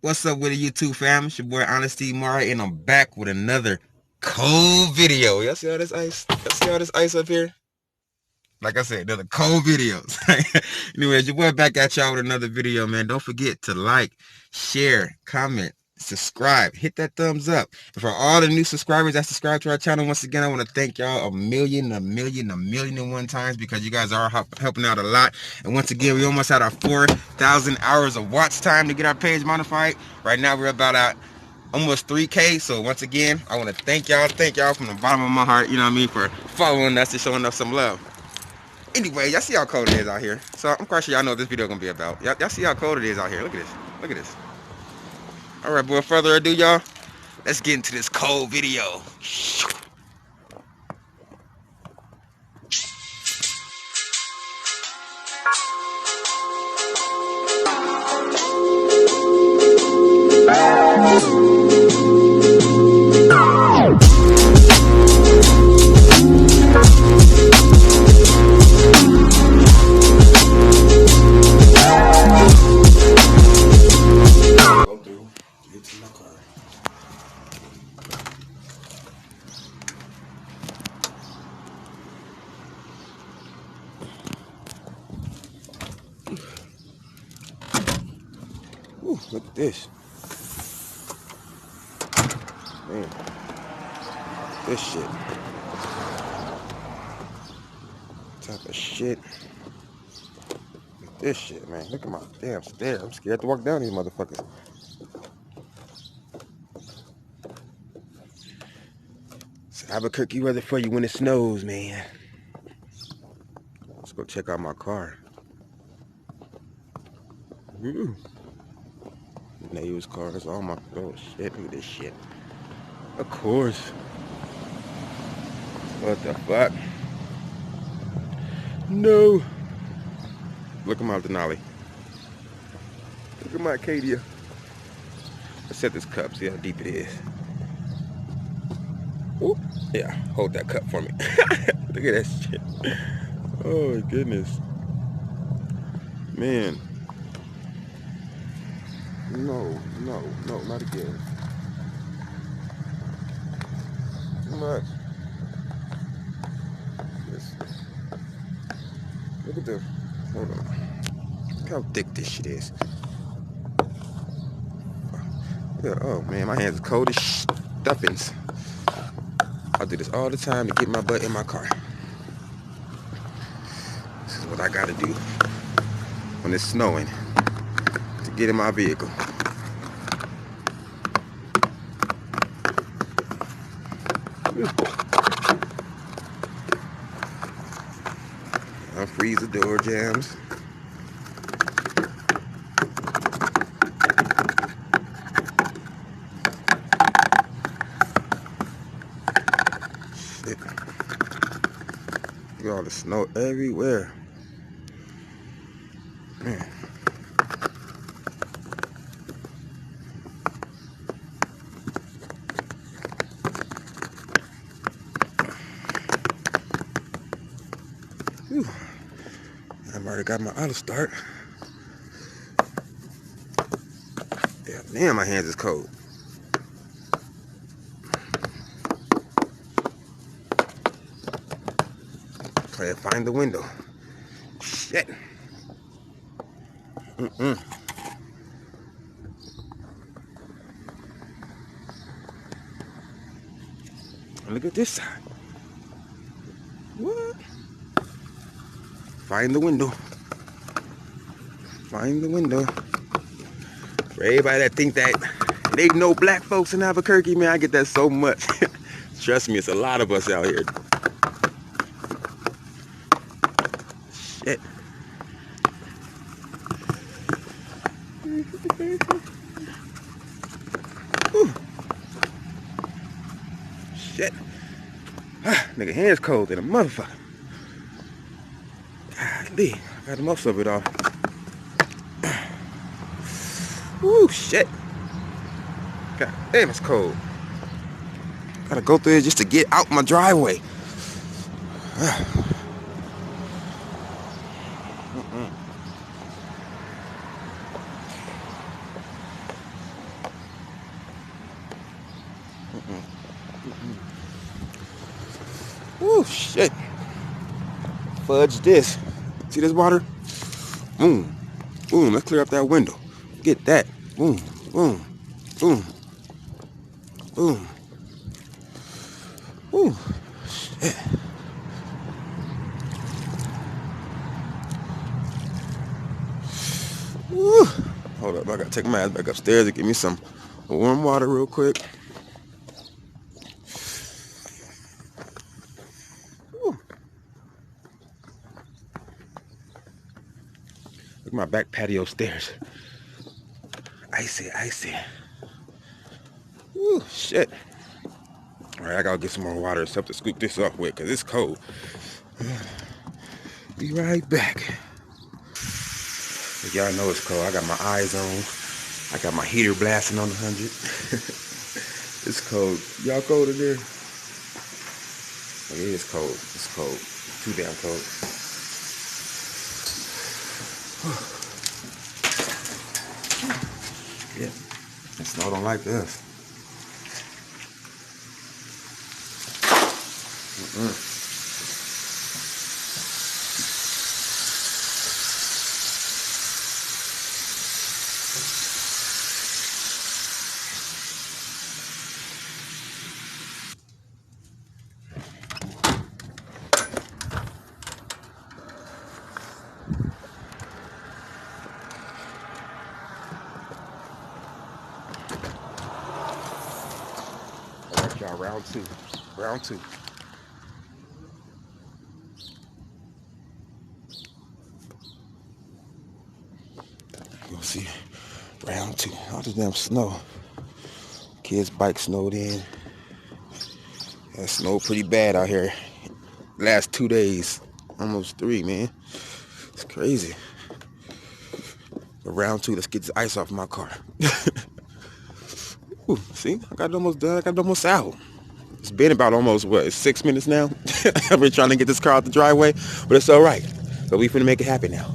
What's up with the YouTube fam? It's your boy Honesty Mara, and I'm back with another cold video. Y'all see all this ice? Y'all see all this ice up here? Like I said, they're the cold videos. Anyways, your boy back at y'all with another video, man. Don't forget to like, share, comment, subscribe, hit that thumbs up. And for all the new subscribers that subscribe to our channel, once again, I want to thank y'all a million and one times, because you guys are helping out a lot. And once again, we almost had our 4,000 hours of watch time to get our page modified. Right now, we're about at almost 3K. So once again, I want to thank y'all from the bottom of my heart, you know what I mean, for following us and showing us some love. Anyway, y'all see how cold it is out here. So I'm quite sure y'all know what this video gonna be about. Y'all see how cold it is out here. Look at this. Look at this. All right, boy, further ado, y'all, let's get into this cold video. Ooh, look at this. Man, this shit. Type of shit. Look at this shit, man. Look at my damn stairs. I'm scared to walk down these motherfuckers. It's Albuquerque weather for you when it snows, man. Let's go check out my car. Used cars, oh my, oh shit, look at this shit. Of course. What the fuck? No. Look at my Denali. Look at my Acadia. Let's set this cup, see how deep it is. Ooh. Yeah, hold that cup for me. Look at that shit. Oh my goodness. Man. No, not again. Too much. Look at the, hold on. Look how thick this shit is. Oh man, my hands are cold as stuffings. I do this all the time to get my butt in my car. This is what I gotta do when it's snowing, to get in my vehicle. Unfreeze the door jams. Shit. Look at all the snow everywhere. Man. Whew. I've already got my auto start. Yeah, damn, my hands is cold. Try to find the window. Shit. And look at this side. What? Find the window. Find the window. For everybody that think that they know black folks in Albuquerque, man, I get that so much. Trust me, it's a lot of us out here. Shit. Whew. Shit. Nigga, hands cold than a motherfucker. Golly, I got most of it off. Woo, shit. God damn, it's cold. Gotta go through it just to get out my driveway. Woo, shit. Fudge this. See this water? Boom. Boom. Let's clear up that window. Get that. Boom. Boom. Boom. Boom. Woo. Shit. Woo. Hold up. I gotta take my ass back upstairs to get me some warm water real quick. Woo. Look at my back patio stairs. Icy, icy. Woo, shit. Alright, I gotta get some more water or something to scoop this up with, because it's cold. Be right back. Y'all know it's cold. I got my eyes on. I got my heater blasting on 100. It's cold. Y'all cold in there? Oh, it is cold. It's cold. Too damn cold. Yeah. The snow don't like this. Alright, y'all, round two. Round two. You'll see round two. All this damn snow. Kids' bike snowed in. It snowed pretty bad out here. Last 2 days. Almost 3, man. It's crazy. But round two, let's get this ice off my car. Ooh, see, I got it almost done. I got it almost out. It's been about almost, what, 6 minutes now? I've been trying to get this car out the driveway, but it's all right. So we finna make it happen now.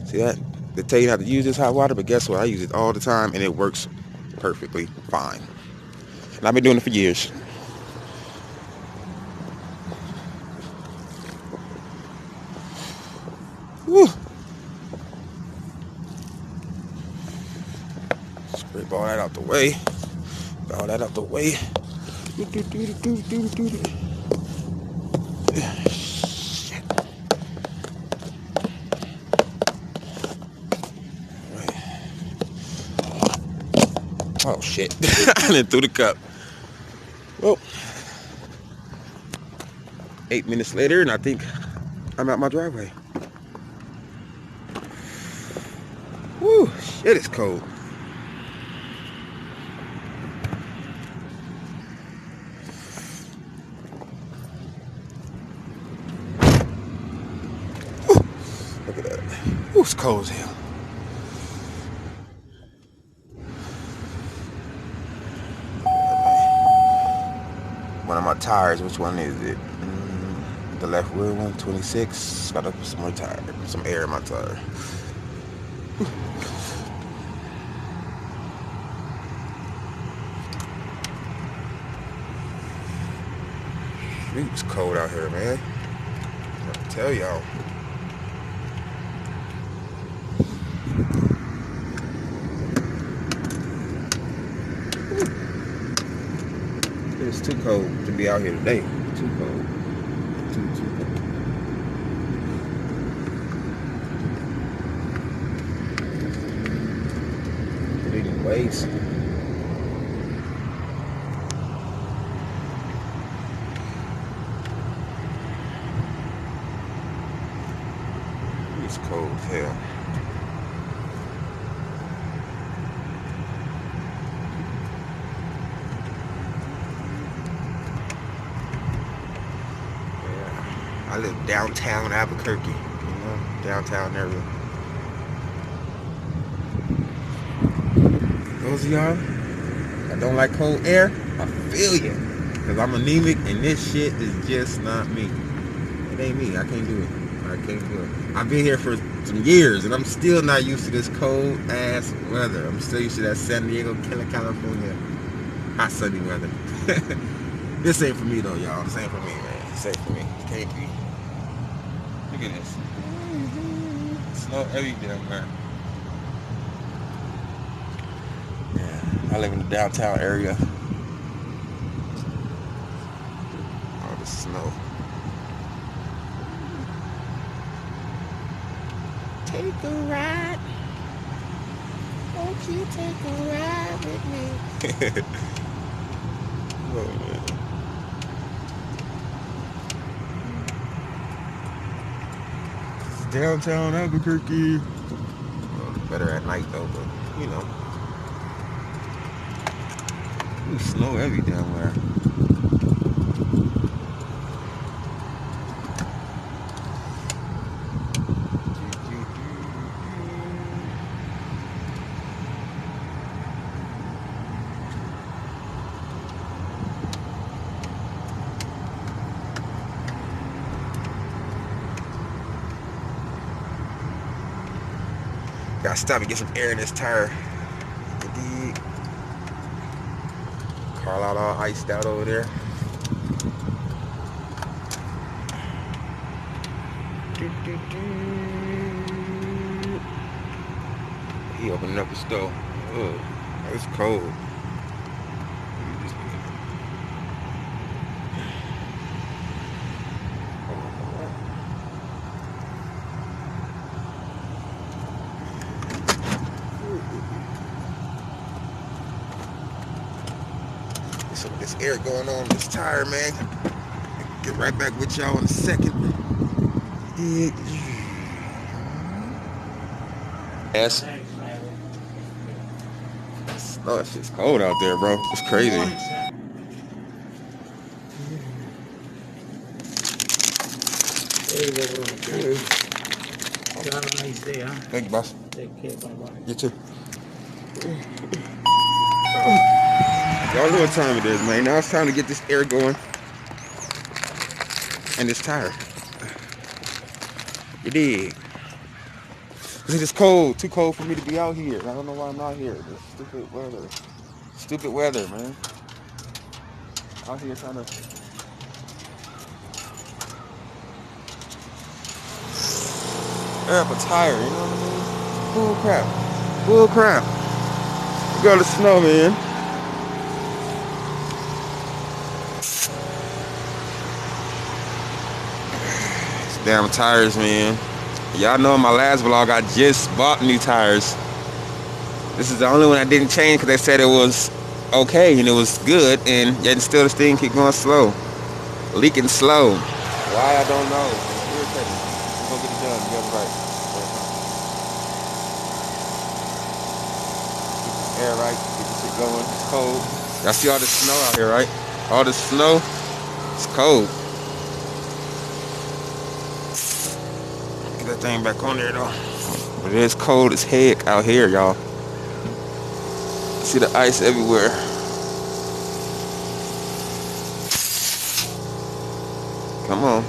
See that? They tell you how to use this hot water, but guess what? I use it all the time, and it works perfectly fine. And I've been doing it for years. Woo. Scrape all that out the way. All that out the way. Shit. Right. Oh shit. I didn't threw the cup. Well, 8 minutes later, and I think I'm out my driveway. Woo, shit, it's cold. Look at that. Ooh, it's cold as hell. One of my tires, which one is it? The left rear one, 26. Gotta put some more tire, some air in my tire. It's cold out here, man. I tell y'all. It's too cold to be out here today. Too cold. Too cold. Bleeding waves. It's cold as hell. I live downtown Albuquerque, downtown area. Those of y'all that don't like cold air, I feel you. Because I'm anemic and this shit is just not me. It ain't me. I can't do it. I can't do it. I've been here for some years and I'm still not used to this cold ass weather. I'm still used to that San Diego, California hot sunny weather. This ain't for me though, y'all. This ain't for me, man. safe for me. Can't be. Look at this. Snow every damn where. Yeah, I live in the downtown area. All the snow. Take a ride. Won't you take a ride with me? Oh, man. It's downtown Albuquerque. Well, better at night though, but you know. Ooh, snow every damn where. Gotta stop and get some air in this tire. Indeed. Car lot all iced out over there. He opening up the stove. Oh, it's cold. Some of this air going on this tire, man. Get right back with y'all in a second. Yes. Oh, that shit's cold out there, bro. It's crazy. There you go, bro. You have a nice day, huh? Thank you, boss. Take care, bye-bye. You too. Y'all know what time it is, man. Now it's time to get this air going. And this tire. You dig? Cause it's cold, too cold for me to be out here. I don't know why I'm out here. This stupid weather. Stupid weather, man. Out here trying to air up a tire, you know what I mean? Bull crap. Bull crap. We go to snowman. These damn tires, man. Y'all know in my last vlog I just bought new tires. This is the only one I didn't change because they said it was okay and it was good, and yet still this thing keep going slow. Leaking slow. Why, I don't know. It's irritating. We're gonna get it done. Get it right. Keep this air right. Keep this shit going. It's cold. Y'all see all this snow out here, right? All this snow. It's cold. Get that thing back on there though. But it is cold as heck out here, y'all. See the ice everywhere. Come on.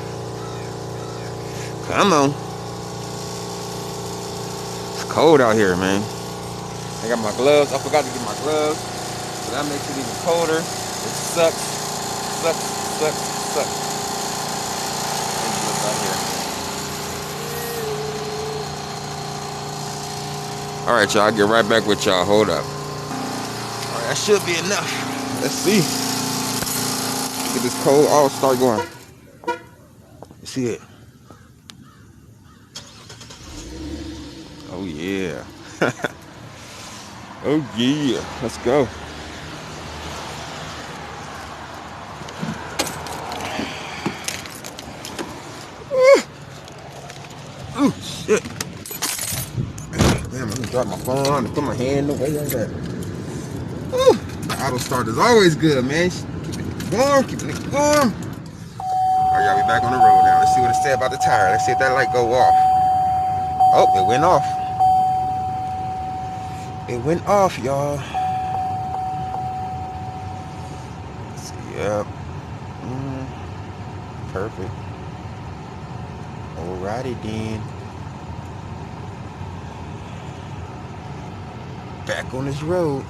Come on. It's cold out here, man. I got my gloves. I forgot to get my gloves. So that makes it even colder. It sucks. Sucks. Sucks. Sucks. Alright, y'all. I'll get right back with y'all. Hold up. Alright, that should be enough. Let's see. Look at this cold. Oh, start going. See it. Oh yeah. Oh yeah. Let's go. Oh shit. Damn, I'm gonna drop my phone and put my hand in the way of that. The auto start is always good, man. Keep it warm, keeping it warm. Alright, y'all, we back on the road now. Let's see what it said about the tire. Let's see if that light go off. Oh, it went off. It went off, y'all. Let's see, yep. Perfect. Alrighty then. Back on this road.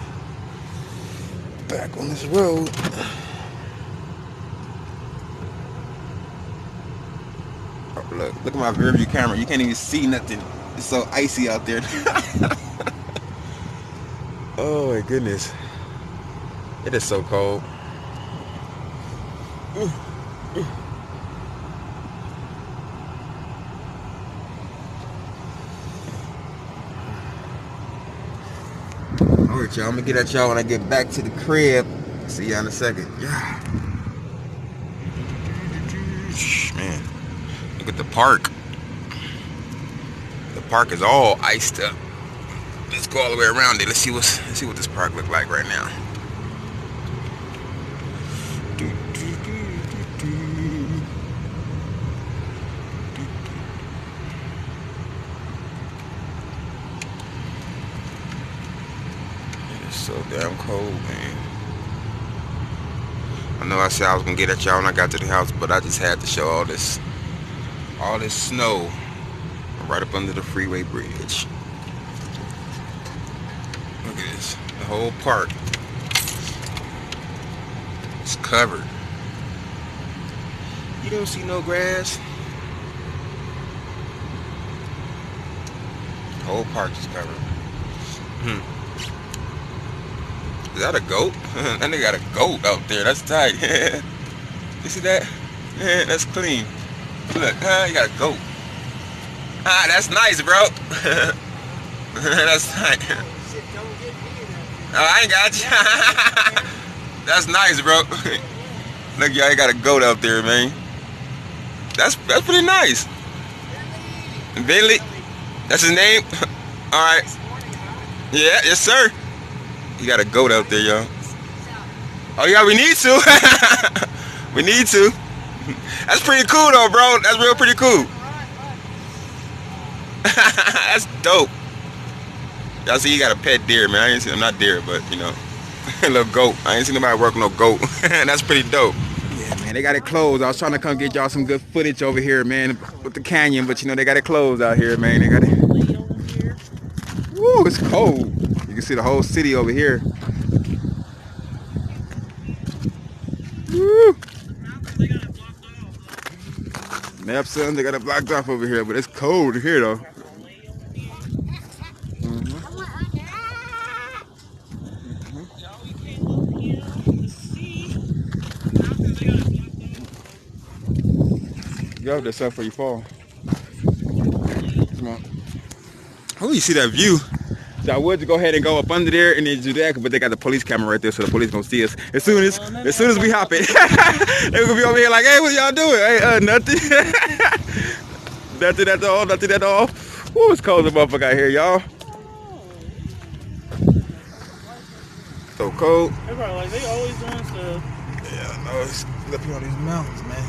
Back on this road. Look at my rear view camera. You can't even see nothing. It's so icy out there. Oh my goodness. It is so cold. Alright, y'all. I'm gonna get at y'all when I get back to the crib. See y'all in a second. Yeah. Man, look at the park. The park is all iced up. Let's go all the way around it. Let's see what this park look like right now. It's so damn cold, man. I know I said I was gonna get at y'all when I got to the house, but I just had to show all this snow right up under the freeway bridge. Look at this. The whole park is covered. You don't see no grass. The whole park is covered. Is that a goat? That nigga got a goat out there. That's tight. You see that? Yeah, that's clean. Look, you got a goat. Ah, that's nice, bro. That's tight. Oh, I ain't got you. That's nice, bro. Look, y'all got a goat out there, man. That's pretty nice. Billy. That's his name? Alright. Yeah, yes sir. You got a goat out there, y'all. Oh yeah, we need to. We need to. That's pretty cool though, bro. That's real pretty cool. That's dope. Y'all see, you got a pet deer, man. I ain't seen him, not deer, but you know, a little goat. I ain't seen nobody work no goat. That's pretty dope. Yeah, man, they got it closed. I was trying to come get y'all some good footage over here, man, with the canyon, but you know, they got it closed out here, man. They got it. Woo, it's cold. You can see the whole city over here. Woo. Yep, son, they got it blocked off over here, but it's cold here though. Go up there, son, before you fall. Come on. Oh, you see that view? So I would go ahead and go up under there and then do that, but they got the police camera right there, so the police gonna see us as soon as we hop it. They gonna be over here like, hey, what y'all doing? Hey, nothing. Nothing at all. Nothing at all. Ooh, it's cold as a motherfucker out here, y'all. So cold. They're probably like, they always doing stuff. Yeah, I know. It's up here on these mountains, man.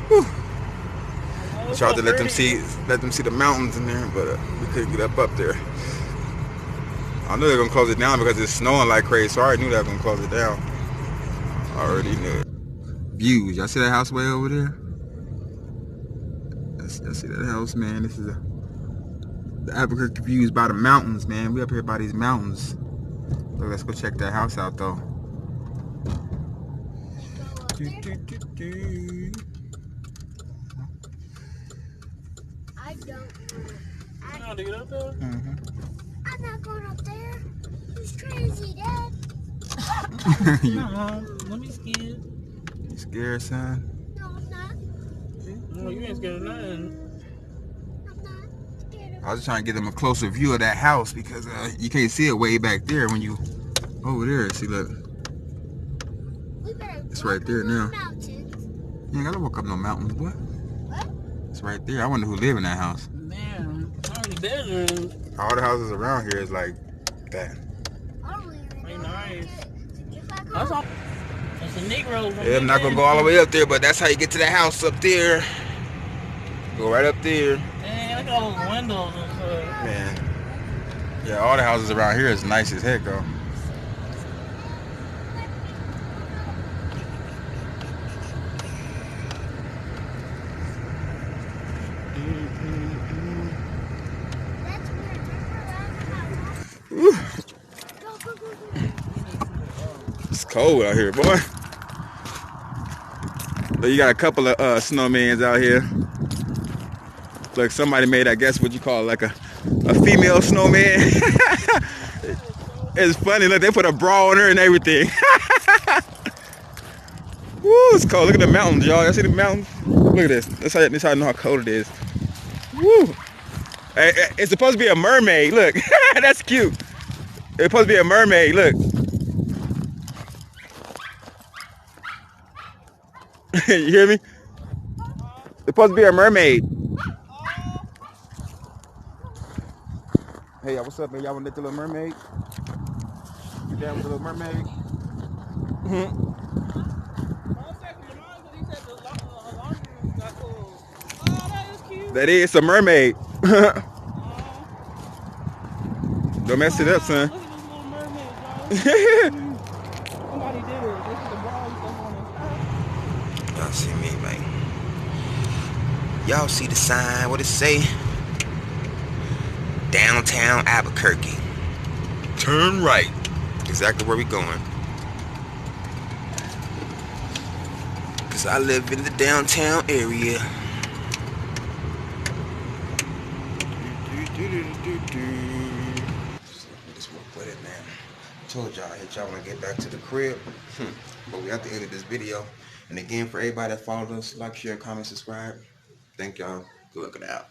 Whew. Tried to let them see the mountains in there, but we couldn't get up there. I knew they were gonna close it down because it's snowing like crazy, so I already knew they were gonna close it down. I already knew it. Views, y'all see that house way over there? Y'all see that house, man? This is the Albuquerque views by the mountains, man. We up here by these mountains. So let's go check that house out, though. I don't You know how to get up there? I'm not going up there. He's crazy, Dad. No, let me scared. You scared, son? No, I'm not. No, you ain't scared of nothing. I'm not scared of I was just trying to get them a closer view of that house because you can't see it way back there when you over there. See, look. It's right there now. You ain't gotta walk up no mountains, boy. What? It's right there. I wonder who live in that house. Damn, how many bedrooms? All the houses around here is like that. Ain't nice. That's all. That's a Negro. Yeah, I'm not gonna go all the way up there, but that's how you get to the house up there. Go right up there. Man, look at all those windows and stuff. Man. Yeah, all the houses around here is nice as heck, though. It's cold out here, boy. But you got a couple of snowmans out here. Look, somebody made, I guess, what you call like a female snowman. It's funny. Look, they put a bra on her and everything. Woo, it's cold. Look at the mountains, y'all. Y'all see the mountains? Look at this. That's how I know how cold it is. Woo. Hey, it's supposed to be a mermaid. Look, that's cute. It's supposed to be a mermaid. Look. You hear me? It's supposed to be a mermaid. Hey, y'all, what's up, man? Y'all want to let the little mermaid? You down with the little mermaid? That is a mermaid. Don't mess it up, son. Y'all see me, man. Y'all see the sign, what it say? Downtown Albuquerque. Turn right. Exactly where we going. Cause I live in the downtown area. This more with it, man. Told y'all I hit y'all when I get back to the crib. But we have to end this video. And again, for everybody that followed us, like, share, comment, subscribe. Thank y'all. Good looking out.